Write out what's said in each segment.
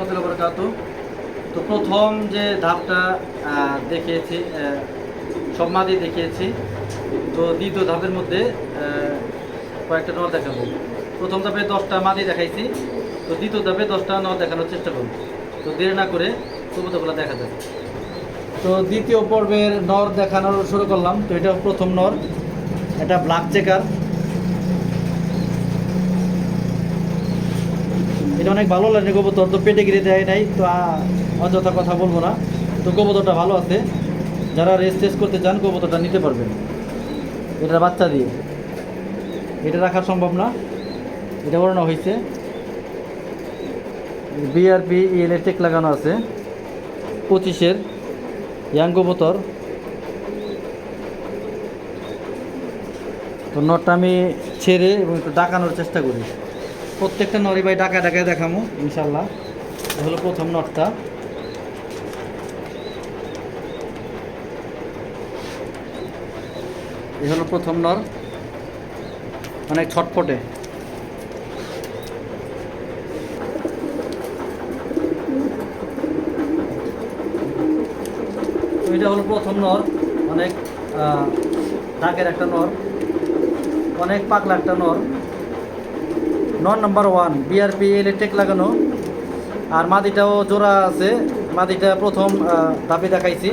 রহমতুল্লাহি ওয়া বারাকাতুহু। তো প্রথম যে ধাপটা দেখিয়েছি, সব মাদি দেখিয়েছি। তো দ্বিতীয় ধাপের মধ্যে কয়েকটা নর দেখাবো। প্রথম ধাপে 10টা মাদি দেখাইছি, তো দ্বিতীয় ধাপে 10টা নর দেখানোর চেষ্টা করব। তো দেরি না করে কবুতরগুলো দেখা যায়। তো দ্বিতীয় পর্বের নর দেখানো শুরু করলাম। তো এটা প্রথম নর, এটা ব্ল্যাক চেকার। এটা অনেক ভালো লাগে কবুতর, তো পেডিগ্রি দেয় নাই, তো অযথা কথা বলবো না। তো কবুতরটা ভালো আছে, যারা রেস টেস্ট করতে চান কবুতরটা নিতে পারবেন। এটার বাচ্চা দিয়ে এটা রাখা সম্ভব না, এটা ওড়ানো হয়েছে। বিআরপি ইলেকট্রিক লাগানো আছে, 25-এর ইয়াং কবুতর। তো নটটা আমি ছেড়ে এবং একটু ডাকানোর চেষ্টা করি। প্রত্যেকটা নরি ভাই ডাকায় ডাকায় দেখামো ইনশাল্লাহ। এ হলো প্রথম নটটা। এ হলো প্রথম নর, অনেক ছটফটে। এটা হলো প্রথম নর, অনেক ডাকের একটা নর, অনেক পাগলা একটা নর। নর নাম্বার 1, বিআরপি ইলেকট্রিক লাগানো। আর মাদিটাও জোড়া আছে, মাদিটা প্রথম ধাপে দেখাইছি।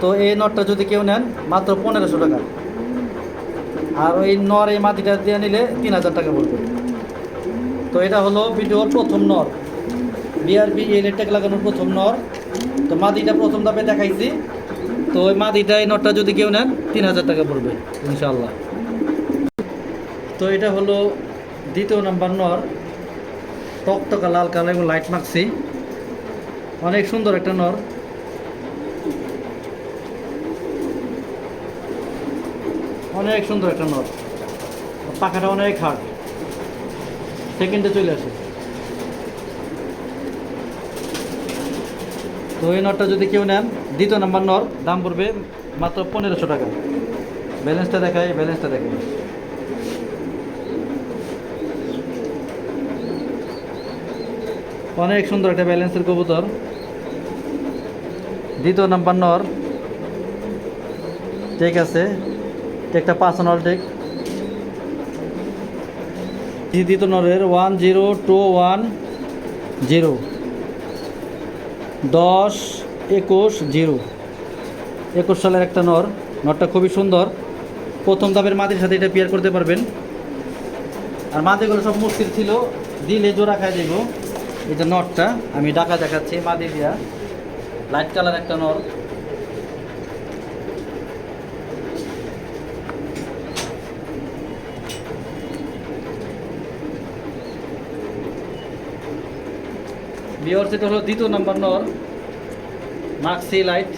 তো এই নটটা যদি কেউ নেন মাত্র 1500 টাকা। আর ওই নর এই মাদিটা দিয়ে নিলে 3000 টাকা পড়বে। তো এটা হলো ভিডিওর প্রথম নর, বিআরপি ইলেকট্রিক লাগানোর প্রথম নর। তো মাদিটা প্রথম ধাপে দেখাইছি। তো ওই মাদিটা এই নটটা যদি কেউ নেন 3000 টাকা পড়বে ইনশাআল্লাহ। তো এটা হলো দ্বিতীয় নাম্বার নর, টকটকা লাল কালার এবং লাইট মাখছি, অনেক সুন্দর একটা নর। অনেক সুন্দর একটা নর, পাখাটা অনেক হার্ড, সেকেন্ডে চলে আসে। তো এই নটটা যদি কেউ নেন, দ্বিতীয় নাম্বার নর, দাম পড়বে মাত্র 1500 টাকা। ব্যালেন্সটা দেখাই, ব্যালেন্সটা দেখাই। অনেক সুন্দর একটা ব্যালেন্সের কবুতর, দ্বিতীয় নাম্বার নর। ঠিক আছে, একটা পার্সোনাল টেক। দ্বিতীয় নরের 10210 10-21-0 সালের একটা নর। নরটা খুবই সুন্দর, প্রথম ধাপের মাদির সাথে এটা পেয়ার করতে পারবেন। আর মাদিগুলো সব মুশকিল ছিল, দিলে জোড়া খাই দেব। এই যে নরটা আমি ডাকা দেখাচ্ছি, মাদি দিয়া, লাইট কালার একটা নর। ভিউয়ার্স, এটা হলো দ্বিতীয় নাম্বার নর, মাক্সি লাইট।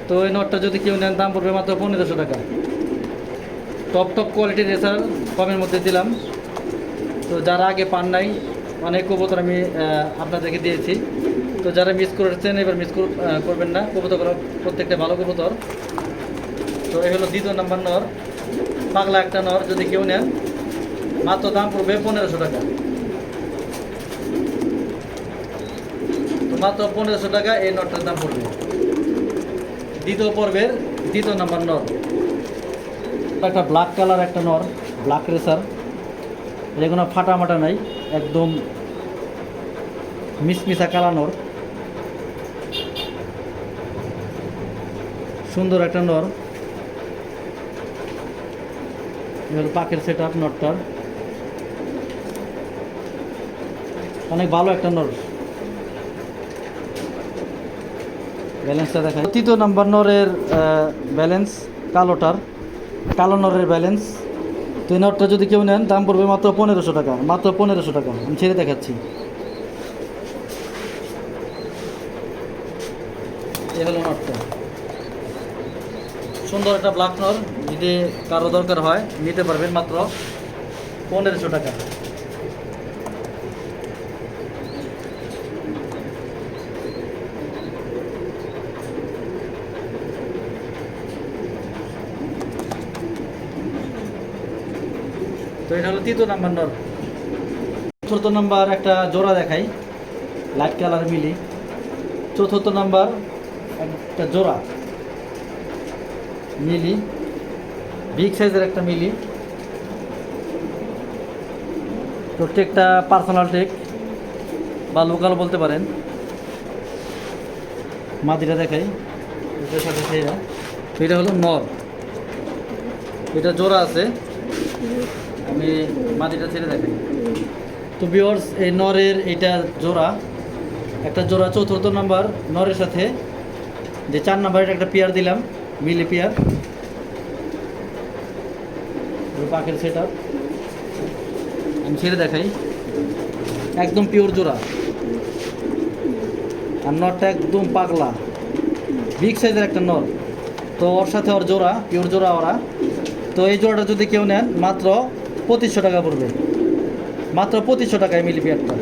তো এই নটটা যদি কেউ নেন দাম পড়বে মাত্র 1500 টাকা। টপ কোয়ালিটির রেসার কমের মধ্যে দিলাম। তো যারা আগে পান নাই, অনেক কবুতর আমি আপনাদেরকে দিয়েছি। তো যারা মিস করেছেন এবার মিস করবেন না, কবুতর প্রত্যেকটা ভালো কবুতর। তো এই হলো দ্বিতীয় নাম্বার নর, পাগলা একটা নর। যদি কেউ নেন মাত্র দাম পড়বে 1500 টাকা। তো মাত্র 1500 টাকা এই নটটার দাম পড়বে। দ্বিতীয় পর্বের দ্বিতীয় নাম্বার নর, একটা ব্ল্যাক কালার একটা নর, ব্ল্যাক রেসার। এটা কোনো ফাটা মাটা নাই, একদম মিসমিসা কালা নর, সুন্দর একটা নর। এবার পাখের সেট আপ নটটার, অনেক ভালো একটা নর। ব্যালেন্সটা দেখায়, তৃতীয় নাম্বার নরের ব্যালেন্স, কালোটার, কালো নরের ব্যালেন্স। তো এই নটটা যদি কেউ নেন দাম পড়বে মাত্র 1500 টাকা। মাত্র 1500 টাকা আমি ছেড়ে দেখাচ্ছি। এই হলো নটটা, সুন্দর একটা ব্ল্যাক নর। যদি কারো দরকার হয় নিতে পারবেন মাত্র 1500 টাকা। তো এটা হলো তৃতীয় নাম্বার নর। চতুর্থ নাম্বার একটা জোড়া দেখাই, লাইট কালার মিলি। চতুর্থ নাম্বার একটা জোড়া মিলি, বিগ সাইজের একটা মিলি। তো টেকটা পার্সোনাল টেক বা লোকাল বলতে পারেন। মাদিটা দেখাই, এটার সাথে সেইরা। এটা হলো নর, এটা জোড়া আছে, আমি মাদিটা ছেড়ে দেখাই। তো ভিউয়ার্স, এই নরের এটা জোড়া, একটা জোড়া চতুর্থ নাম্বার নরের সাথে যে 4 নাম্বারের একটা পেয়ার দিলাম, মিলি পেয়ার। পাখির সেট আপ আমি ছেড়ে দেখাই, একদম পিওর জোড়া। আর নরটা একদম পাগলা, বিগ সাইজের একটা নর। তো ওর সাথে ওর জোড়া, পিওর জোড়া ওরা। তো এই জোড়াটা যদি কেউ নেন মাত্র 2500 টাকা পড়বে, মাত্র 2500 টাকায় মিলি পেয়ারটা।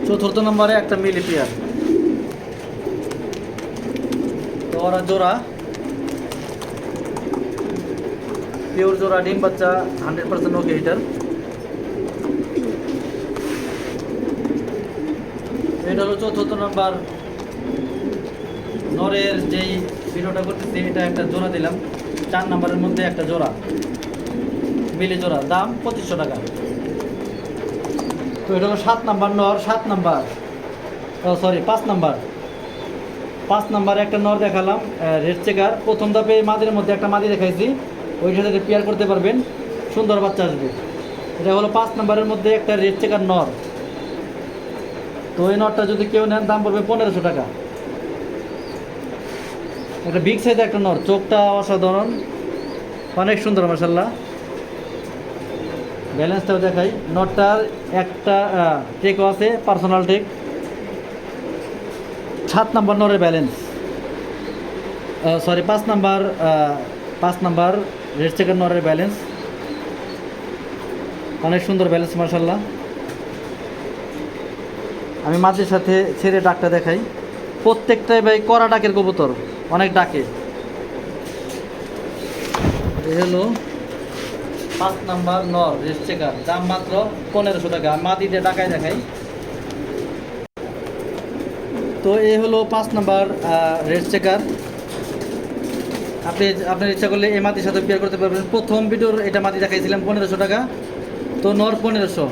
চতুর্থ নম্বরে একটা মিলি পেয়ার। তো ওরা জোড়া, পিওর জোড়া, ডিম বাচ্চা 100% ওকে। এটার এটা হলো চতুর্থ নম্বর নরের যেই ভিডিওটা করতেছি, এটা একটা জোড়া দিলাম, 4 নম্বরের মধ্যে একটা জোড়া মিলি জোড়া, দাম 2500 টাকা। তো এটা হলো 7 নাম্বার নর, 7 নাম্বার, ও সরি 5 নাম্বার। 5 নাম্বারে একটা নর দেখালাম, রেড চেকার। প্রথম ধাপে মাদির মধ্যে একটা মাদি দেখাইছি, ওই সাথে পেয়ার করতে পারবেন, সুন্দর বাচ্চা আসবে। এটা হলো 5 নাম্বারের মধ্যে একটা রেড চেকার নর। তো এই নরটা যদি কেউ নেন দাম পড়বে 1500 টাকা। একটা বিগ সাইজ একটা নর, চোখটা অসাধারণ, অনেক সুন্দর মাশাআল্লাহ। ব্যালেন্সটাও দেখাই, নটটার একটা টেকও আছে, পার্সোনাল টেক। 7 নাম্বার নরের balance, sorry 5 number red checker নরের ব্যালেন্স, অনেক সুন্দর ব্যালেন্স মাশাআল্লাহ। আমি মাঝের সাথে ছেড়ে ডাকটা দেখাই, প্রত্যেকটাই ভাই কড়া ডাকের কবুতর, অনেক ডাকে। এই হলো 5 নাম্বার নর রেড চেকার, দাম মাত্র 1500 টাকা। মাদি দিয়ে ডাকায় দেখাই। তো এই হলো 5 নাম্বার রেড চেকার। আপনার ইচ্ছা করলে এই মাটির সাথে পেয়ার করতে পারবেন। প্রথম ভিডিওর এটা মাটি দেখাইছিলাম 1500 টাকা, তো নর 1500,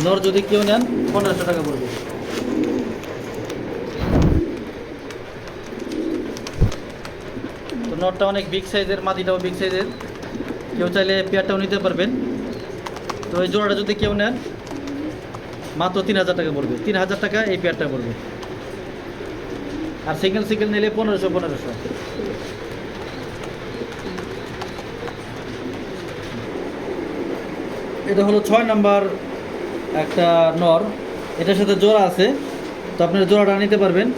নর যদি কেউ নেন 1500 টাকা পড়বে। তো নরটা অনেক বিগ সাইজের, মাটিটাও বিগ সাইজের, কেউ চাইলে পেয়ারটাও নিতে পারবেন। তো এই জোড়াটা যদি কেউ নেন মাত্র 3000 টাকা পড়বে, 3000 টাকা এই পেয়ারটা পড়বে। আর সিঙ্গেল নিলে 1500। এটা হলো 6 নাম্বার একটা নর, এটার সাথে জোড়া আছে, তো আপনারা জোড়াটা নিতে পারবেন।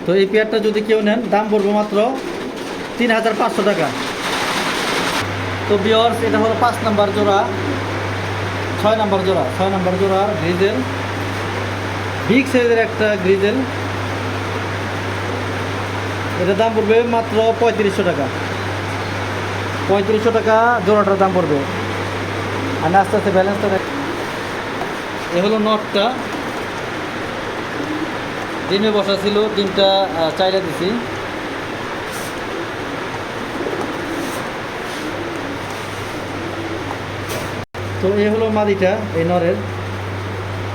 তো এই পেয়ারটা যদি কেউ নেন দাম পড়বে মাত্র 3500 টাকা। তো ভিউয়ার্স, এটা হলো 5 নাম্বার জোড়া, 6 নাম্বার জোড়া গ্রিজেল, বিগ সাইজের একটা গ্রিজেল। এটার দাম পড়বে মাত্র 3500 টাকা। 3500 টাকা জোড়াটার দাম পড়বে। আমি আস্তে আস্তে ব্যালেন্সটা দেখ। এ হলো নটটা, ডিমে বসা ছিল, ডিমটা চাইলে দিছি। তো এই হলো মাদিটা এই নরের।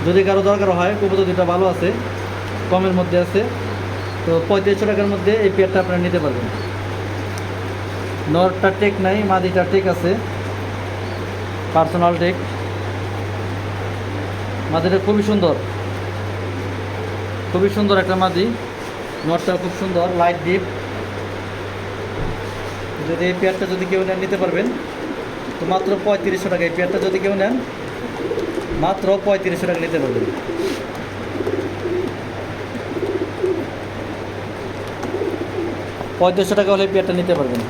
যদি কারো দরকার হয়, কবুতর দুটা ভালো আছে, কমের মধ্যে আছে, তো 3500 টাকার মধ্যে এই পেয়ারটা আপনারা নিতে পারবেন। নরটা টেক নাই, মাদিটা টেক আছে, পার্সোনাল টেক। মাদিটা খুবই সুন্দর একটা মাদি, নরটা খুব সুন্দর, লাইট ডিপ। যদি এই পেয়ারটা যদি কেউ নেন নিতে পারবেন, তো মাত্র 3500 টাকা। এই পেয়ারটা যদি কেউ নেন মাত্র 3500 টাকা নিতে পারবেন। 3500 টাকা হলে পেয়ারটা নিতে পারবেন।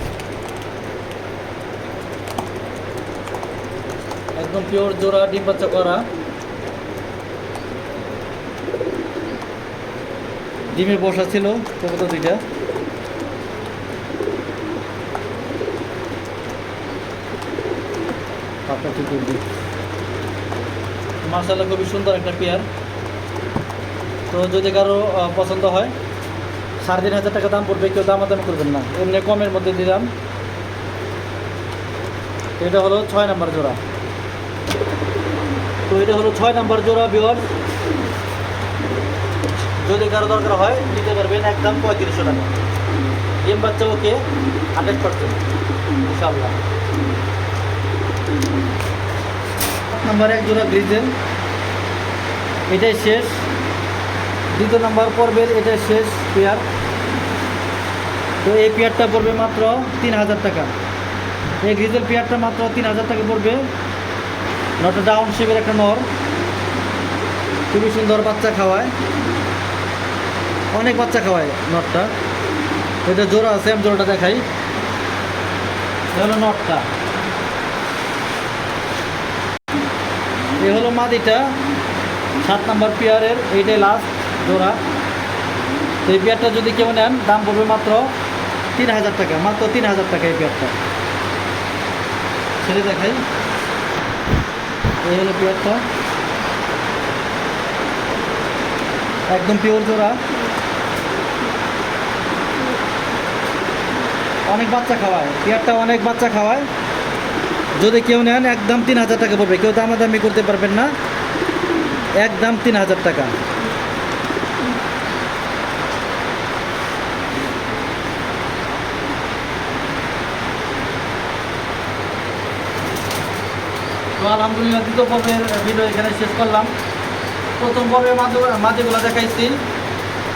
একদম পিওর জোড়া, ডিম বাচ্চা করা, ডিমে বসা ছিল কবুতর দুইটা। পাপটা ঠিক করবি। মাশাআল্লাহ খুবই সুন্দর একটা পেয়ার। তো যদি কারো পছন্দ হয় 3,500 টাকা দাম পড়বে, কেউ দামাদামি করবেন না, এমনি কমের মধ্যে দিলাম। এটা হলো 6 নাম্বার জোড়া। তো এটা হলো 6 নাম্বার জোড়া ভিউয়ার। যদি কারো দরকার হয় নিতে পারবেন একদম 3500 টাকা। ডিম বাচ্চা ওকে 100% ইনশাআল্লাহ। 1 নাম্বার এক জোড়া গ্রিজেল, এটাই শেষ। 2 নাম্বার পর্বের এটাই শেষ পেয়ার। তো এই পেয়ারটা পড়বে মাত্র 3000 টাকা। এই গ্রিজেল পেয়ারটা মাত্র 3000 টাকা পড়বে। নটা ডাউন শেপের একটা নর, খুবই সুন্দর, বাচ্চা খাওয়ায়, অনেক বাচ্চা খাওয়ায় নটটা। এটা জোড়া আছে, আমি জোড়াটা দেখাই। এটা হলো নটটা, এ হলো মাদিটা 7 নাম্বার পেয়ারের, এইটাই লাস্ট জোড়া। তো এই পেয়ারটা যদি কেউ নেন দাম পড়বে মাত্র 3000 টাকা, মাত্র 3000 টাকা এই পেয়ারটা। ছেড়ে দেখাই, এই হলো পেয়ারটা, একদম পিওর জোড়া, অনেক বাচ্চা খাওয়ায় পেয়ারটা, অনেক বাচ্চা খাওয়ায়। যদি কেউ নেন একদম 3000 টাকা পড়বে, কেউ দামাদামি করতে পারবেন না, একদম 3000 টাকা। তো আলহামদুলিল্লাহ দ্বিতীয় পর্বের ভিডিও এখানে শেষ করলাম। প্রথম পর্বে মাঝেগুলো দেখাইছি,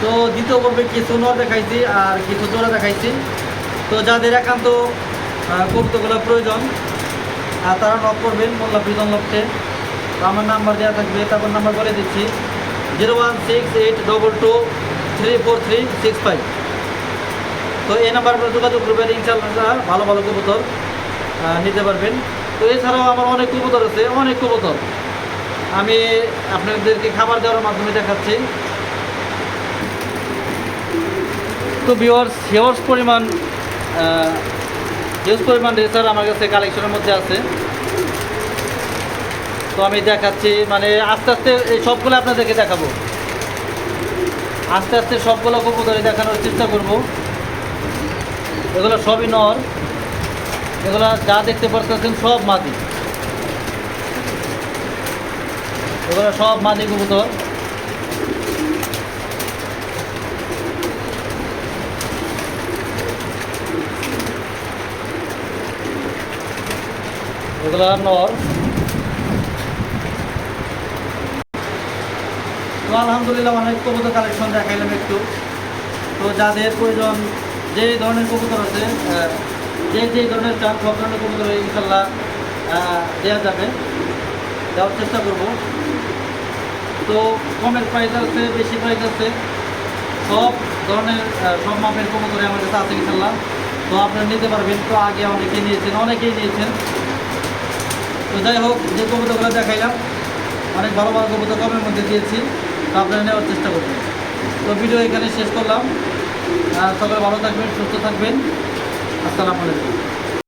তো দ্বিতীয় পর্বে কিছু নর দেখাইছি আর কিছু জোড়া দেখাইছি। তো যাদের একান্ত কবুতরগুলো প্রয়োজন তারা নক করবেন মোল্লা ফ্রিজন লফটে। তো আমার নাম্বার দেওয়া থাকবে, তারপর নাম্বার বলে দিচ্ছি 01682434365। তো এই নাম্বার আপনার যোগাযোগ করবেন, ইনশাআল্লাহ ভালো ভালো কবুতর নিতে পারবেন। তো এছাড়াও আমার অনেক কবুতর আছে, অনেক কবুতর আমি আপনাদেরকে খাবার দেওয়ার মাধ্যমে দেখাচ্ছি। তো হিউজ পরিমাণ রেসার আমার কাছে কালেকশনের মধ্যে আছে। তো আমি দেখাচ্ছি, মানে আস্তে আস্তে এই সবগুলো আপনাদেরকে দেখাবো, আস্তে আস্তে সবগুলো কবুতরে দেখানোর চেষ্টা করব। এগুলো সবই নর, এগুলো যা দেখতে পাচ্ছেন সব মাদি, এগুলো সব মাদি কবুতর। এগুলো নর। তো আলহামদুলিল্লাহ অনেক কবুতর কালেকশন দেখাইলাম একটু। তো যাদের প্রয়োজন, যে ধরনের কবুতর আছে, যে ধরনের চান, সব ধরনের কবুতর ইনশাল্লাহ দেওয়া যাবে, দেওয়ার চেষ্টা করব। তো কমের প্রাইস আছে, বেশি প্রাইস আছে, সব ধরনের সব মাপের কবুতরে আমার কাছে আছে ইনশাল্লাহ। তো আপনারা নিতে পারবেন। তো আগে অনেকেই নিয়েছেন। তো যাই হোক, যে কবুতরগুলো দেখাইলাম অনেক ভালো ভালো কবুতর কমের মধ্যে দিয়েছি, তো আপনারা নেওয়ার চেষ্টা করবেন। তো ভিডিও এখানে শেষ করলাম। সকলে ভালো থাকবেন, সুস্থ থাকবেন। আসসালামু আলাইকুম।